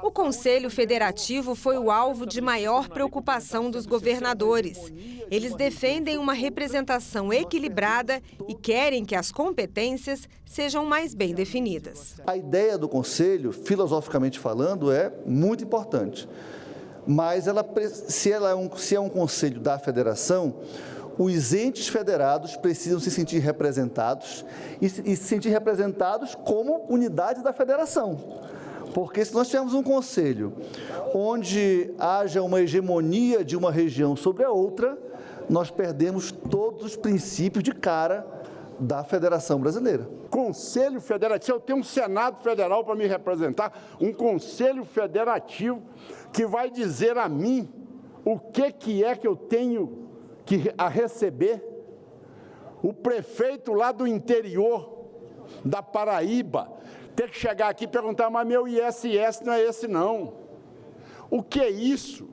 O Conselho Federativo foi o alvo de maior preocupação dos governadores. Eles defendem uma representação equilibrada e querem que as competências sejam mais bem definidas. A ideia do Conselho, filosoficamente falando, é muito importante. Mas se é um Conselho da Federação, os entes federados precisam se sentir representados e se sentir representados como unidade da federação. Porque se nós tivermos um conselho onde haja uma hegemonia de uma região sobre a outra, nós perdemos todos os princípios de cara da Federação Brasileira. Conselho Federativo, eu tenho um Senado Federal para me representar, um Conselho Federativo que vai dizer a mim o que é que eu tenho a receber. O prefeito lá do interior da Paraíba ter que chegar aqui e perguntar, mas meu ISS não é esse não. O que é isso?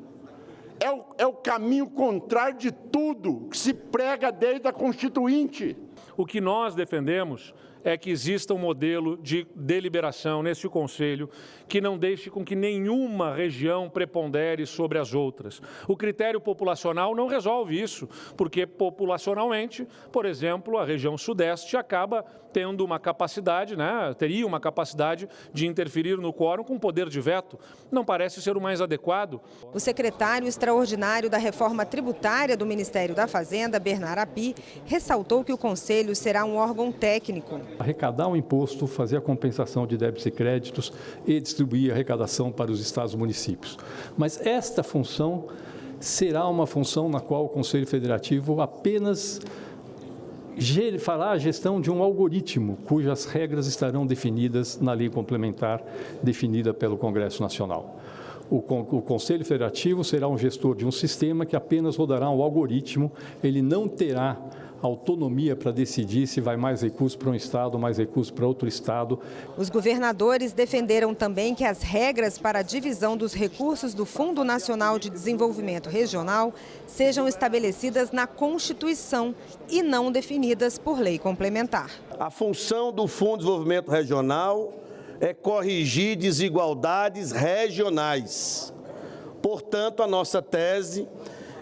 É o caminho contrário de tudo que se prega desde a Constituinte. O que nós defendemos é que exista um modelo de deliberação nesse Conselho que não deixe com que nenhuma região prepondere sobre as outras. O critério populacional não resolve isso, porque populacionalmente, por exemplo, a região sudeste acaba tendo uma capacidade, teria uma capacidade de interferir no quórum com poder de veto. Não parece ser o mais adequado. O secretário extraordinário da reforma tributária do Ministério da Fazenda, Bernard Api, ressaltou que o Conselho será um órgão técnico. Arrecadar um imposto, fazer a compensação de débitos e créditos e distribuir a arrecadação para os estados e municípios. Mas esta função será uma função na qual o Conselho Federativo apenas fará a gestão de um algoritmo cujas regras estarão definidas na lei complementar definida pelo Congresso Nacional. O Conselho Federativo será um gestor de um sistema que apenas rodará um algoritmo, ele não terá autonomia para decidir se vai mais recursos para um estado, mais recursos para outro estado. Os governadores defenderam também que as regras para a divisão dos recursos do Fundo Nacional de Desenvolvimento Regional sejam estabelecidas na Constituição e não definidas por lei complementar. A função do Fundo de Desenvolvimento Regional é corrigir desigualdades regionais. Portanto, a nossa tese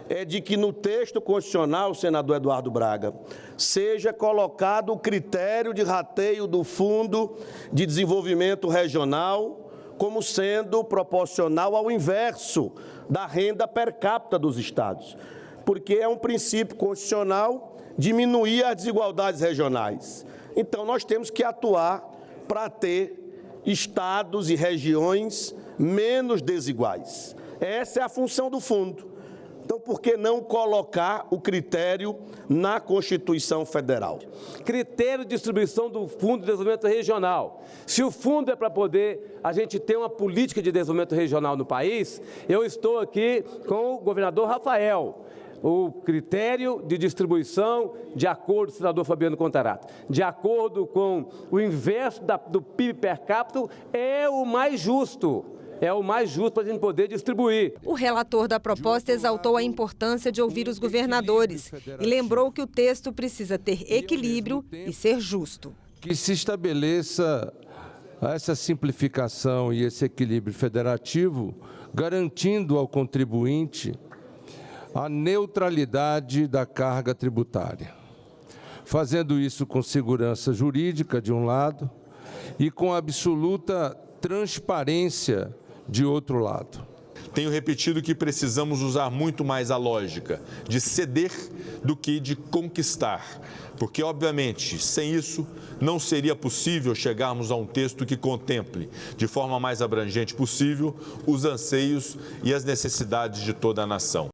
é de que no texto constitucional, senador Eduardo Braga, seja colocado o critério de rateio do Fundo de Desenvolvimento Regional como sendo proporcional ao inverso da renda per capita dos estados, porque é um princípio constitucional diminuir as desigualdades regionais. Então, nós temos que atuar para ter estados e regiões menos desiguais. Essa é a função do fundo. Então, por que não colocar o critério na Constituição Federal? Critério de distribuição do Fundo de Desenvolvimento Regional. Se o fundo é para poder a gente ter uma política de desenvolvimento regional no país, eu estou aqui com o governador Rafael. O critério de distribuição, de acordo com o senador Fabiano Contarato, de acordo com o inverso do PIB per capita, é o mais justo. É o mais justo para a gente poder distribuir. O relator da proposta exaltou a importância de ouvir os governadores e lembrou que o texto precisa ter equilíbrio e ser justo. Que se estabeleça essa simplificação e esse equilíbrio federativo, garantindo ao contribuinte a neutralidade da carga tributária, fazendo isso com segurança jurídica, de um lado, e com absoluta transparência, de outro lado. Tenho repetido que precisamos usar muito mais a lógica de ceder do que de conquistar, porque, obviamente, sem isso, não seria possível chegarmos a um texto que contemple, de forma mais abrangente possível, os anseios e as necessidades de toda a nação.